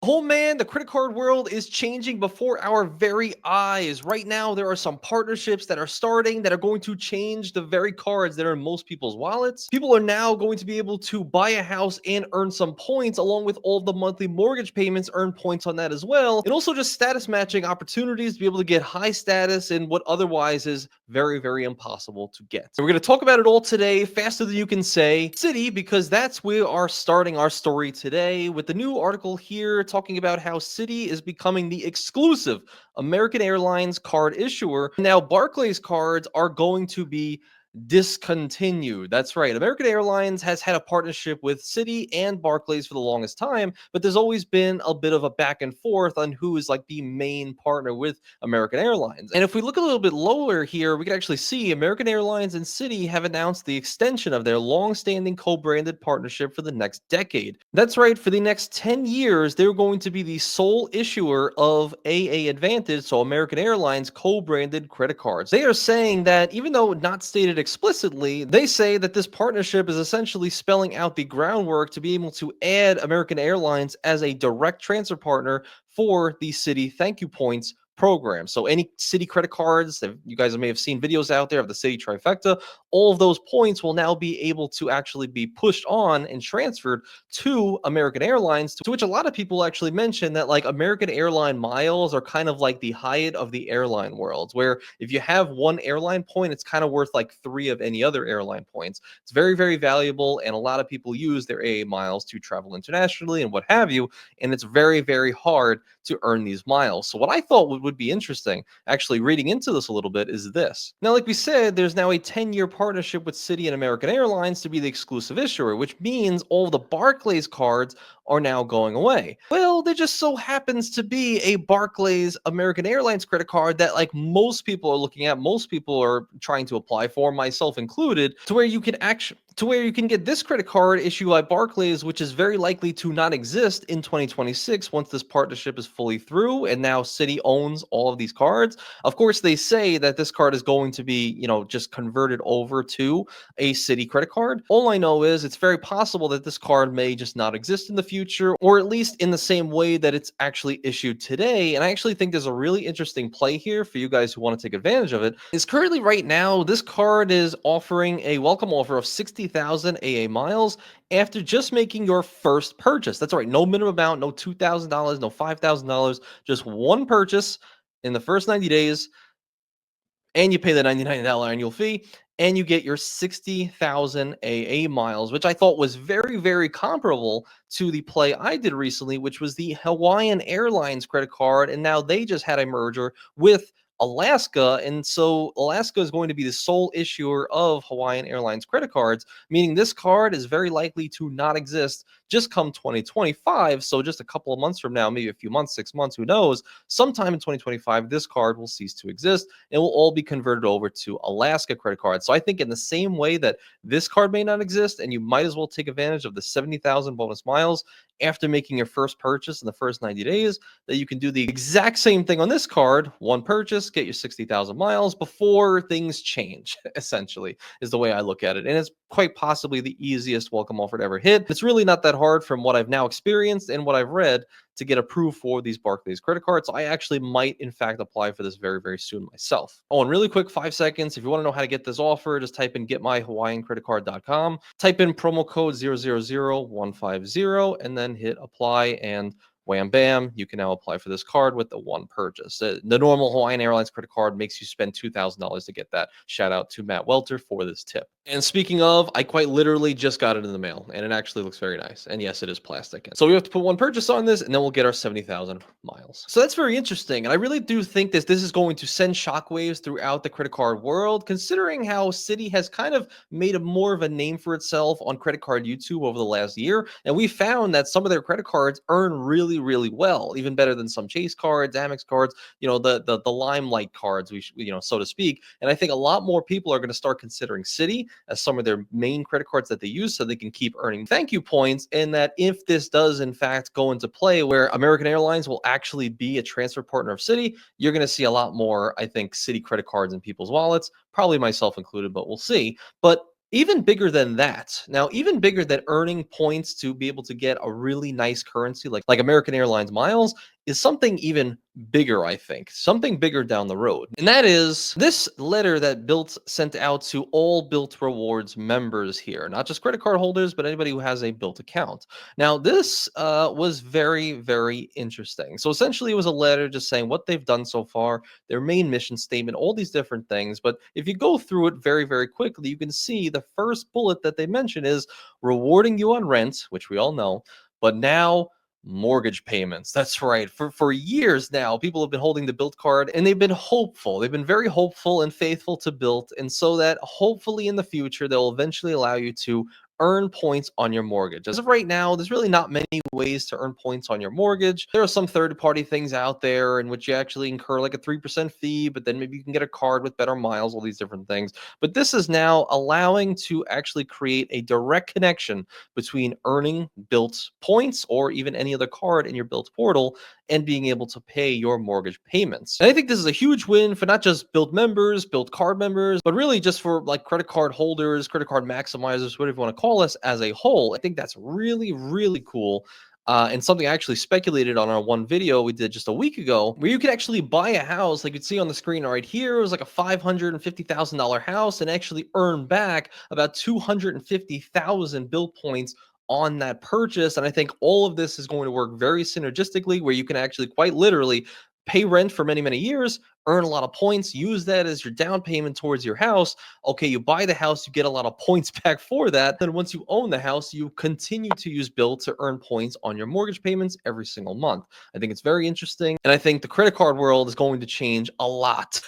Oh man, the credit card world is changing before our very eyes. Right now, there are some partnerships that are starting that are going to change the very cards that are in most people's wallets. People are now going to be able to buy a house and earn some points, along with all the monthly mortgage payments, earn points on that as well. And also just status matching opportunities to be able to get high status in what otherwise is very, very impossible to get. So we're going to talk about it all today, faster than you can say, Citi, because that's where we are starting our story today with the new article here talking about how Citi is becoming the exclusive American Airlines card issuer. Now, Barclays cards are going to be discontinued. That's right. American Airlines has had a partnership with Citi and Barclays for the longest time, but there's always been a bit of a back and forth on who is like the main partner with American Airlines. And if we look a little bit lower here, we can actually see American Airlines and Citi have announced the extension of their long-standing co-branded partnership for the next decade. That's right. For the next 10 years, they're going to be the sole issuer of AA Advantage, so American Airlines co-branded credit cards. They are saying that even though not stated explicitly, they say that this partnership is essentially spelling out the groundwork to be able to add American Airlines as a direct transfer partner for the Citi Thank You Points program. So any Citi credit cards that you guys may have seen videos out there of the Citi trifecta, all of those points will now be able to actually be pushed on and transferred to American Airlines, to which a lot of people actually mention that like American airline miles are kind of like the Hyatt of the airline world, where if you have one airline point, it's kind of worth like three of any other airline points. It's very, very valuable, and a lot of people use their AA miles to travel internationally and what have you, and it's very, very hard to earn these miles. So what I thought would be interesting, actually reading into this a little bit, is this. Now, like we said, there's now a 10-year partnership with Citi and American Airlines to be the exclusive issuer, which means all the Barclays cards are now going away. Well, there just so happens to be a Barclays American Airlines credit card that like most people are looking at, most people are trying to apply for, myself included, to where you can get this credit card issued by Barclays, which is very likely to not exist in 2026 once this partnership is fully through and now Citi owns all of these cards. Of course, they say that this card is going to be, just converted over to a Citi credit card. All I know is it's very possible that this card may just not exist in the future, or at least in the same way that it's actually issued today. And I actually think there's a really interesting play here for you guys who want to take advantage of it. Is currently right now, this card is offering a welcome offer of 60,000 AA miles after just making your first purchase. That's right, no minimum amount, no $2,000, no $5,000, just one purchase in the first 90 days, and you pay the $99 annual fee, and you get your 60,000 AA miles, which I thought was very, very comparable to the play I did recently, which was the Hawaiian Airlines credit card. And now they just had a merger with Alaska. And so Alaska is going to be the sole issuer of Hawaiian Airlines credit cards, meaning this card is very likely to not exist just come 2025. So just a couple of months from now, maybe a few months, 6 months, who knows, sometime in 2025, this card will cease to exist and will all be converted over to Alaska credit cards. So I think in the same way that this card may not exist, and you might as well take advantage of the 70,000 bonus miles after making your first purchase in the first 90 days, that you can do the exact same thing on this card. One purchase, get your 60,000 miles before things change, essentially, is the way I look at it. And it's quite possibly the easiest welcome offer to ever hit. It's really not that hard from what I've now experienced and what I've read to get approved for these Barclays credit cards. So I actually might, in fact, apply for this very, very soon myself. Oh, and really quick, 5 seconds. If you want to know how to get this offer, just type in getmyhawaiiancreditcard.com, type in promo code 000150, and then hit apply, and wham bam, you can now apply for this card with the one purchase. The normal Hawaiian Airlines credit card makes you spend $2,000 to get that. Shout out to Matt Welter for this tip. And speaking of, I quite literally just got it in the mail, and it actually looks very nice. And yes, it is plastic. So we have to put one purchase on this, and then we'll get our 70,000 miles. So that's very interesting. And I really do think this is going to send shockwaves throughout the credit card world, considering how Citi has kind of made more of a name for itself on credit card YouTube over the last year. And we found that some of their credit cards earn really, really well, even better than some Chase cards, Amex cards, the limelight cards, so to speak. And I think a lot more people are going to start considering Citi as some of their main credit cards that they use, so they can keep earning thank you points. And that if this does in fact go into play where American Airlines will actually be a transfer partner of Citi, you're going to see a lot more, I think, Citi credit cards in people's wallets, probably myself included, but we'll see. But Even bigger than that. Now, even bigger than earning points to be able to get a really nice currency like American Airlines miles is something even bigger, I think. Something bigger down the road. And that is this letter that Bilt sent out to all Bilt Rewards members here, not just credit card holders, but anybody who has a Bilt account. Now, this was very, very interesting. So essentially, it was a letter just saying what they've done so far, their main mission statement, all these different things. But if you go through it very, very quickly, you can see the first bullet that they mention is rewarding you on rent, which we all know, but now mortgage payments. That's right. For years now, people have been holding the Bilt card and they've been hopeful. They've been very hopeful and faithful to Bilt, and so that hopefully in the future they'll eventually allow you to earn points on your mortgage. As of right now, there's really not many ways to earn points on your mortgage. There are some third-party things out there in which you actually incur like a 3% fee, but then maybe you can get a card with better miles, all these different things. But this is now allowing to actually create a direct connection between earning Bilt points or even any other card in your Bilt portal and being able to pay your mortgage payments. And I think this is a huge win for not just Bilt members, Bilt card members, but really just for like credit card holders, credit card maximizers, whatever you want to call us as a whole. I think that's really, really cool. And something I actually speculated on our one video we did just a week ago, where you could actually buy a house, like you can see on the screen right here. It was like a $550,000 house and actually earn back about 250,000 Bilt points on that purchase. And I think all of this is going to work very synergistically, where you can actually quite literally pay rent for many, many years, earn a lot of points, use that as your down payment towards your house. Okay, you buy the house, you get a lot of points back for that. Then once you own the house, you continue to use Bilt to earn points on your mortgage payments every single month. I think it's very interesting. And I think the credit card world is going to change a lot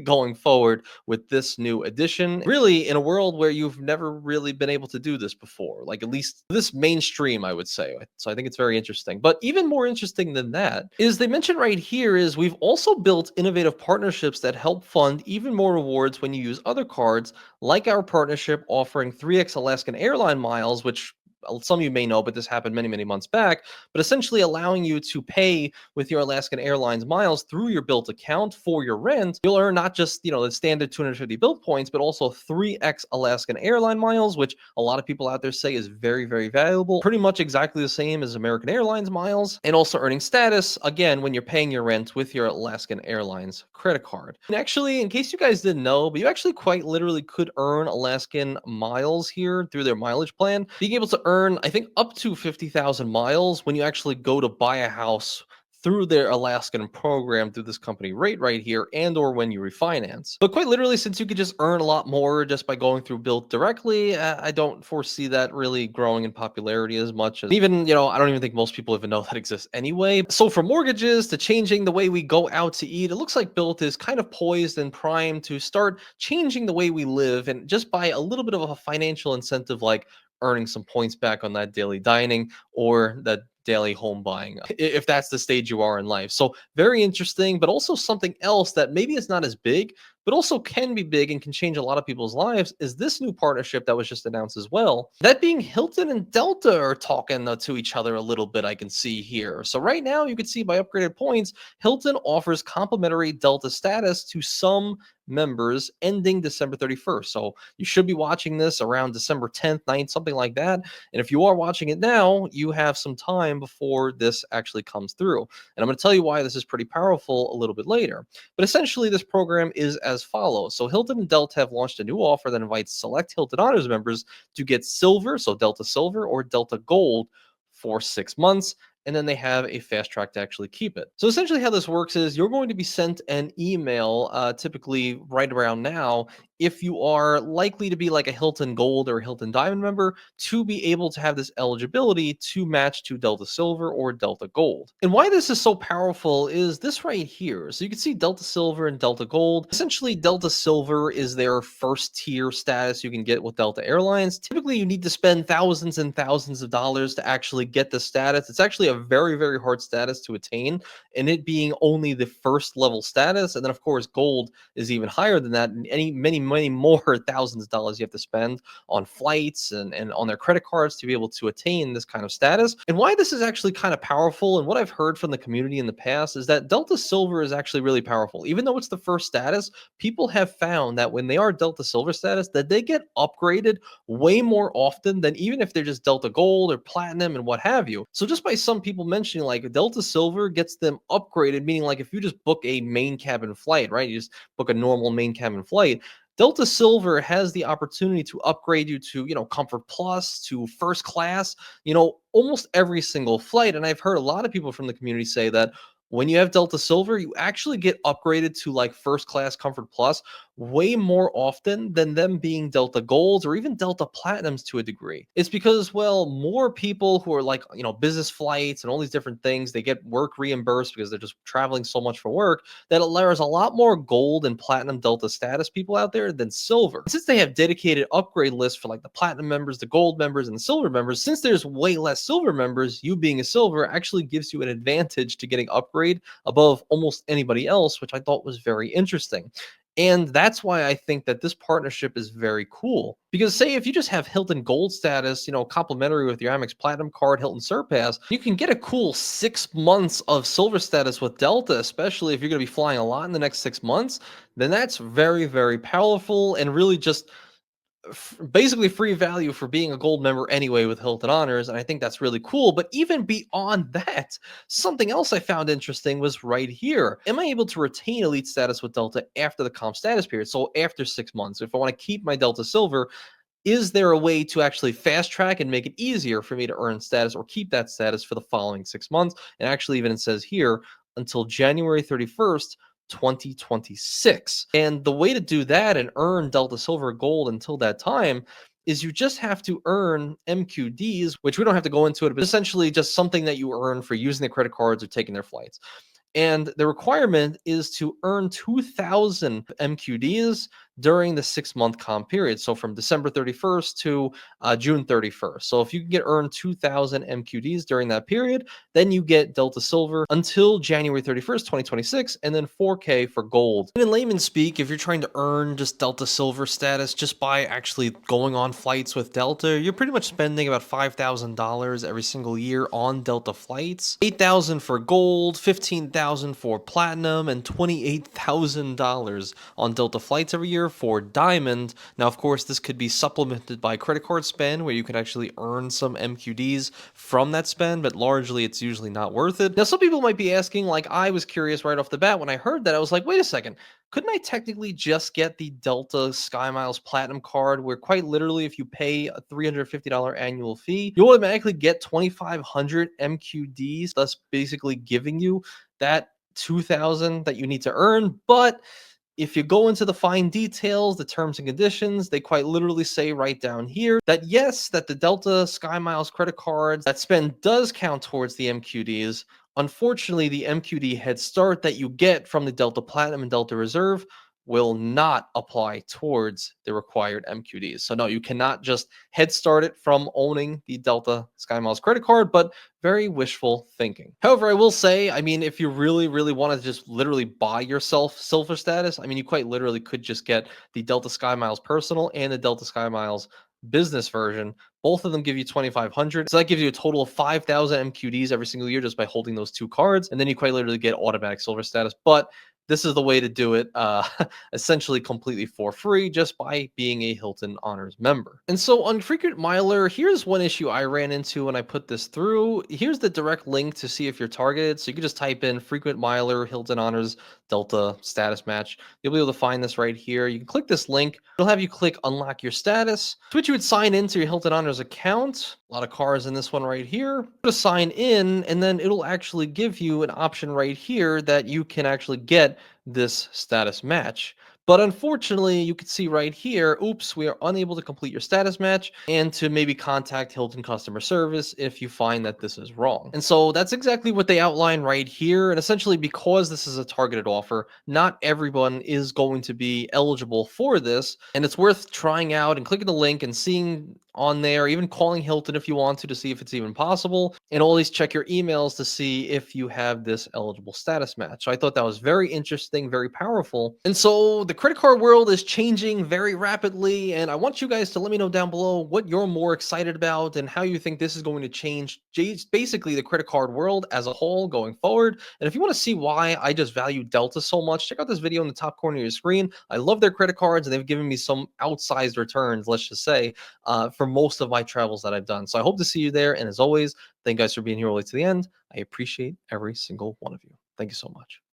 going forward with this new addition. Really, in a world where you've never really been able to do this before, like at least this mainstream, I would say. So I think it's very interesting. But even more interesting than that is they mention right here is we've also built innovative partnerships that help fund even more rewards when you use other cards, like our partnership offering 3x Alaskan airline miles, which some of you may know, but this happened many, many months back, but essentially allowing you to pay with your Alaskan Airlines miles through your Bilt account for your rent. You'll earn not just, the standard 250 Bilt points, but also 3x Alaskan airline miles, which a lot of people out there say is very, very valuable. Pretty much exactly the same as American Airlines miles, and also earning status, again, when you're paying your rent with your Alaskan Airlines credit card. And actually, in case you guys didn't know, but you actually quite literally could earn Alaskan miles here through their mileage plan, being able to earn, I think, up to 50,000 miles when you actually go to buy a house through their Alaskan program through this company right here, and or when you refinance. But quite literally, since you could just earn a lot more just by going through Bilt directly, I don't foresee that really growing in popularity as much. As even, I don't even think most people even know that exists anyway. So from mortgages to changing the way we go out to eat, it looks like Bilt is kind of poised and primed to start changing the way we live, and just by a little bit of a financial incentive like earning some points back on that daily dining or that daily home buying, if that's the stage you are in life. So very interesting, but also something else that maybe is not as big, but also can be big and can change a lot of people's lives is this new partnership that was just announced as well. That being Hilton and Delta are talking to each other a little bit, I can see here. So right now you can see by upgraded points, Hilton offers complimentary Delta status to some members ending December 31st. So you should be watching this around December 10th, 9th, something like that. And if you are watching it now, you have some time before this actually comes through. And I'm going to tell you why this is pretty powerful a little bit later. But essentially, this program is as follows. So Hilton and Delta have launched a new offer that invites select Hilton Honors members to get Silver, so Delta Silver or Delta Gold for 6 months. And then they have a fast track to actually keep it. So essentially how this works is you're going to be sent an email, typically right around now, if you are likely to be like a Hilton Gold or Hilton Diamond member, to be able to have this eligibility to match to Delta Silver or Delta Gold. And why this is so powerful is this right here. So you can see Delta Silver and Delta Gold. Essentially, Delta Silver is their first tier status you can get with Delta Airlines. Typically, you need to spend thousands and thousands of dollars to actually get the status. It's actually a very, very hard status to attain, and it being only the first level status. And then, of course, Gold is even higher than that, and many many more thousands of dollars you have to spend on flights and on their credit cards to be able to attain this kind of status. And why this is actually kind of powerful, and what I've heard from the community in the past, is that Delta Silver is actually really powerful. Even though it's the first status, people have found that when they are Delta Silver status, that they get upgraded way more often than even if they're just Delta Gold or Platinum and what have you. So just by some people mentioning like Delta Silver gets them upgraded, meaning like if you just book a main cabin flight, right? You just book a normal main cabin flight. Delta Silver has the opportunity to upgrade you to, Comfort Plus, to first class, almost every single flight. And I've heard a lot of people from the community say that when you have Delta Silver, you actually get upgraded to like first class Comfort Plus way more often than them being Delta Golds or even Delta Platinums to a degree. It's because, well, more people who are like, business flights and all these different things, they get work reimbursed because they're just traveling so much for work, that there's a lot more Gold and Platinum Delta status people out there than Silver. And since they have dedicated upgrade lists for like the Platinum members, the Gold members, and the Silver members, since there's way less Silver members, you being a Silver actually gives you an advantage to getting upgrade above almost anybody else, which I thought was very interesting. And that's why I think that this partnership is very cool. Because say if you just have Hilton Gold status, complimentary with your Amex Platinum card, Hilton Surpass, you can get a cool 6 months of silver status with Delta, especially if you're going to be flying a lot in the next 6 months. Then that's very, very powerful and really just basically free value for being a gold member anyway with Hilton Honors. And I think that's really cool. But even beyond that, something else I found interesting was right here. Am I able to retain elite status with Delta after the comp status period? So after 6 months, if I want to keep my Delta Silver, is there a way to actually fast track and make it easier for me to earn status or keep that status for the following 6 months? And actually, even it says here until January 31st, 2026. And the way to do that and earn Delta Silver Gold until that time is you just have to earn MQDs, which we don't have to go into it, but essentially just something that you earn for using the credit cards or taking their flights. And the requirement is to earn 2,000 MQDs during the 6 month comp period. So from December 31st to June 31st. So if you can earn 2,000 MQDs during that period, then you get Delta Silver until January 31st, 2026, and then 4K for gold. And in layman's speak, if you're trying to earn just Delta Silver status just by actually going on flights with Delta, you're pretty much spending about $5,000 every single year on Delta flights. $8,000 for gold, $15,000 for platinum, and $28,000 on Delta flights every year for diamond. Now, of course, this could be supplemented by credit card spend where you can actually earn some MQDs from that spend, but largely it's usually not worth it. Now, some people might be asking, like I was curious right off the bat when I heard that, I was like, wait a second, couldn't I technically just get the Delta Sky Miles Platinum card where quite literally if you pay a $350 annual fee, you automatically get 2,500 MQDs, thus basically giving you that 2,000 that you need to earn. But if you go into the fine details, the terms and conditions, they quite literally say right down here that yes, that the Delta Sky Miles credit cards, that spend does count towards the MQDs. Unfortunately, the MQD head start that you get from the Delta Platinum and Delta Reserve will not apply towards the required MQDs. So no, you cannot just head start it from owning the Delta Sky Miles credit card, but very wishful thinking. However, I will say, I mean, if you really, really want to just literally buy yourself silver status, I mean, you quite literally could just get the Delta Sky Miles Personal and the Delta Sky Miles Business version. Both of them give you 2,500. So that gives you a total of 5,000 MQDs every single year just by holding those two cards. And then you quite literally get automatic silver status. But this is the way to do it, essentially completely for free just by being a Hilton Honors member. And so on Frequent Miler, here's one issue I ran into when I put this through. Here's the direct link to see if you're targeted. So you can just type in Frequent Miler, Hilton Honors, Delta status match. You'll be able to find this right here. You can click this link. It'll have you click unlock your status, to which you would sign into your Hilton Honors account. A lot of cars in this one right here. To sign in, and then it'll actually give you an option right here that you can actually get this status match. But unfortunately, you can see right here, oops, we are unable to complete your status match, and to maybe contact Hilton customer service if you find that this is wrong. And so that's exactly what they outline right here. And essentially, because this is a targeted offer, not everyone is going to be eligible for this. And it's worth trying out and clicking the link and seeing on there, even calling Hilton if you want to see if it's even possible, and always check your emails to see if you have this eligible status match. So I thought that was very interesting, very powerful. And so the credit card world is changing very rapidly, and I want you guys to let me know down below what you're more excited about and how you think this is going to change basically the credit card world as a whole going forward. And if you want to see why I just value Delta so much, check out this video in the top corner of your screen. I love their credit cards, and they've given me some outsized returns, let's just say, for most of my travels that I've done. So I hope to see you there. And as always, thank you guys for being here all the way to the end. I appreciate every single one of you. Thank you so much.